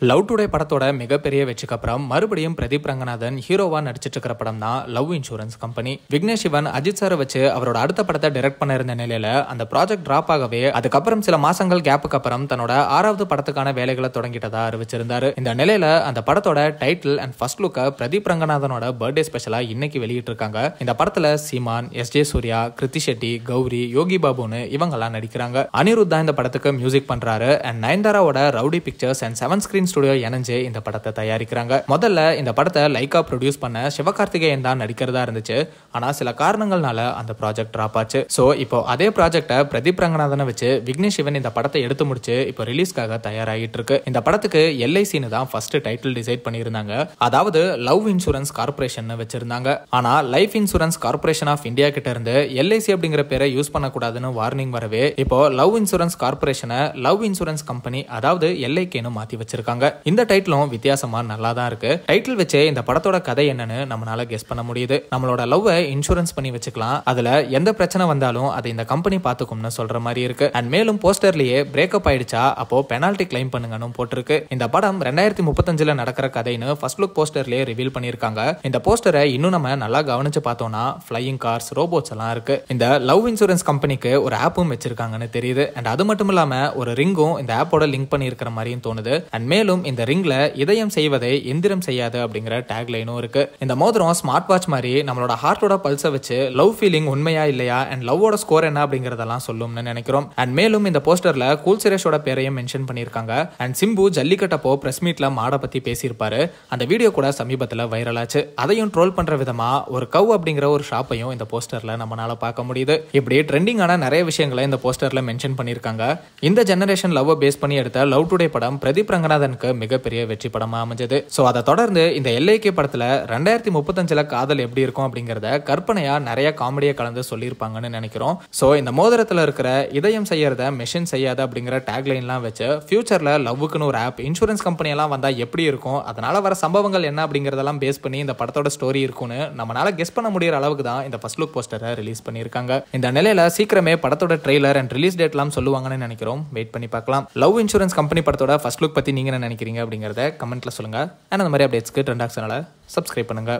Love today படத்தோட மிகப்பெரிய வெற்றிக்கு அப்புறம் மறுபடியும் பிரதீப் ரங்கநாதன் ஹீரோவா நடிச்சிட்டு இருக்கிற படம் தான் love insurance company. Vignesh Shivan Ajith சாரை வச்சு அவரோட அடுத்த படத்தை டைரக்ட் பண்ண இருந்த நிலையில அந்த ப்ராஜெக்ட் டிராப் ஆகவே அதுக்கப்புறம் சில மாசங்கள் கேப்புக்கு அப்புறம் தன்னோட 6வது படத்துக்கான வேலைகளை தொடங்கிட்டதா அறிவிச்சிருந்தாரு. இந்த நிலையில அந்த படத்தோட டைட்டில் அண்ட் ஃபர்ஸ்ட் லுக்க பிரதீப் ரங்கநாதனோட பர்த்டே ஸ்பெஷலா இன்னைக்கு வெளியிட்டு இருக்காங்க. இந்த படத்துல சீமான், எஸ்.ஜே. சூர்யா, கிருத்தி ஷெட்டி, கௌரி, யோகி பாபுன்னு இவங்கெல்லாம் நடிக்கிறாங்க. அனிருத் தான் இந்த படத்துக்கு மியூசிக் பண்றாரு. அண்ட் நயன்தாராவோட rowdy pictures and 7 screen studio இணைஞ்சு இந்த படத்தை தயாரிக்கிறாங்க. முதல்ல இந்த படத்தை லைக்கா ப்ரொடியூஸ் பண்ண சிவகார்த்திகேயன் தான் நடிக்கிறதா இருந்துச்சு. ஆனா சில காரணங்கள்னால அந்த ப்ராஜெக்ட் டிராப் ஆச்சு. சோ இப்போ அதே ப்ராஜெக்ட பிரதீப் ரங்கநாதனை வச்சு விக்னேஷ் சிவன் இந்த படத்தை எடுத்து முடிச்சு இப்போ ரிலீஸ்க்காக தயாராகிட்டு இருக்கு. இந்த படத்துக்கு எல்ஐசின்னு தான் ஃபர்ஸ்ட் டைட்டில் டிசைட் பண்ணியிருந்தாங்க. அதாவது லவ் இன்சூரன்ஸ் கார்பரேஷன் வச்சிருந்தாங்க. ஆனா life insurance corporation of India கிட்ட இருந்து எல்ஐசி அப்படிங்கிற பேரை யூஸ் பண்ணக்கூடாதுன்னு வார்னிங் வரவே இப்போ லவ் இன்சூரன்ஸ் கார்பரேஷனை லவ் இன்சூரன்ஸ் கம்பெனி அதாவது எல்ஐகேன்னு மாத்தி வச்சிருக்காங்க. இந்த டைட்டிலும் வித்தியாசமா நல்லா தான் இருக்கு. டைட்டில் வச்சே இந்த படத்தோட கதை என்னன்னு நம்மளால கெஸ் பண்ண முடியுது. நம்மளோட லவ்வை இன்சூரன்ஸ் பண்ணி வச்சுக்கலாம், அதுல எந்த பிரச்சனை வந்தாலும் அதை இந்த கம்பெனி பாத்துக்கும்னு சொல்ற மாதிரி இருக்கு. அண்ட் மேலும் போஸ்டர்லயே பிரேக்கப் ஆயிடுச்சா அப்போ பெனால்டி கிளைம் பண்ணுங்கன்னு போட்டிருக்கு. இந்த படம் 2035ல நடக்கிற கதைன்னு ஃபர்ஸ்ட் லுக் போஸ்டர்லயே ரிவீல் பண்ணிருக்காங்க. இந்த போஸ்டரை இன்னும் நம்ம நல்லா கவனிச்சு பார்த்தோம்னா ஃபிளையிங் கார்ஸ், ரோபோட்ஸ் எல்லாம் இருக்கு. இந்த லவ் இன்சூரன்ஸ் கம்பெனிக்கு ஒரு ஆப்பும் வச்சிருக்காங்கன்னு தெரியுது. அண்ட் அது மட்டும் இல்லாம ஒரு ரிங்கும் இந்த ஆப்போட லிங்க் பண்ணி இருக்கிற மாதிரியும் தோணுது. அண்ட் மேலும் இந்த ரிங்ல இதயம் செய்வதை எந்திரம் செய்யாது அப்படிங்கிற டேக் லைனும் இருக்கு. இந்த மோதிரம் ஸ்மார்ட் வாட்ச் மாதிரி நம்மளோட ஹார்ட்டோட பல்ஸை வச்சு லவ் ஃபீலிங் உண்மையா இல்லையா அண்ட் லவ்வோட ஸ்கோர் என்ன அப்படிங்கறதெல்லாம் சொல்லும்னு நினைக்கிறோம். அண்ட் மேலும் இந்த போஸ்டர்ல கூல் சுரேஷோட பேரையும் மென்ஷன் பண்ணிருக்காங்க. அண்ட் சிம்பு ஜல்லிக்கட்டப்போ பிரஸ் மீட்ல மாட பத்தி பேசியிருப்பாரு. அந்த வீடியோ கூட சமீபத்துல வைரல் ஆச்சு. அதையும் ட்ரோல் பண்ற விதமா ஒரு கவ் அப்படிங்கிற ஒரு ஷாப்பையும் இந்த போஸ்டர்ல நம்மளால பார்க்க முடியுது. இப்படி ட்ரெண்டிங்கான நிறைய விஷயங்களை இந்த போஸ்டர்ல மென்ஷன் பண்ணிருக்காங்க. இந்த ஜெனரேஷன் லவ் பேஸ் பண்ணி எடுத்த லவ் டுடே படம் பிரதீப் ரங்கநாதனுக்கு மிகப்பெரிய வெற்றி படமா அமைஞ்சது. சோ அதை தொடர்ந்து இந்த எல்ஐகே படத்துல 2035ல காதல் எப்படி இருக்கும் அப்படிங்கறத கற்பனையா நிறைய காமெடியா கலந்து சொல்லியிருப்பாங்கன்னு நினைக்கிறோம். சோ இந்த மோதிரத்துல இருக்கிற இதயம் செய்யறத மெஷின் செய்யாத அப்படிங்கிற டேக்லைன் எல்லாம் வச்சு ஃபியூச்சர்ல லவ்வுக்குன்னு ஒரு ஆப், இன்சூரன்ஸ் கம்பெனி எல்லாம் வந்தா எப்படி இருக்கும், அதனால வர சம்பவங்கள் என்ன அப்படிங்கறதெல்லாம் பேஸ் பண்ணி இந்த படத்தோட ஸ்டோரி இருக்கும்னு நம்மளால கெஸ் பண்ண முடியற அளவுக்கு தான் இந்த ஃபர்ஸ்ட் லுக் போஸ்டரை ரிலீஸ் பண்ணிருக்காங்க. இந்த நிலையில சீக்கிரமே படத்தோட ட்ரெய்லர் அண்ட் ரிலீஸ் டேட் எல்லாம் சொல்லுவாங்கன்னு நினைக்கிறோம். வெயிட் பண்ணி பார்க்கலாம். லவ் இன்சூரன்ஸ் கம்பெனி படத்தோட ஃபர்ஸ்ட் லுக் பத்தி நீங்க என்ன நினைக்கிறீங்க அப்படிங்கறத கமெண்ட்ல சொல்லுங்க. அந்த மாதிரி அப்டேட்ஸ்க்கு ட்ரெண்ட் ஆக்ஷனால சப்ஸ்கிரைப் பண்ணுங்க.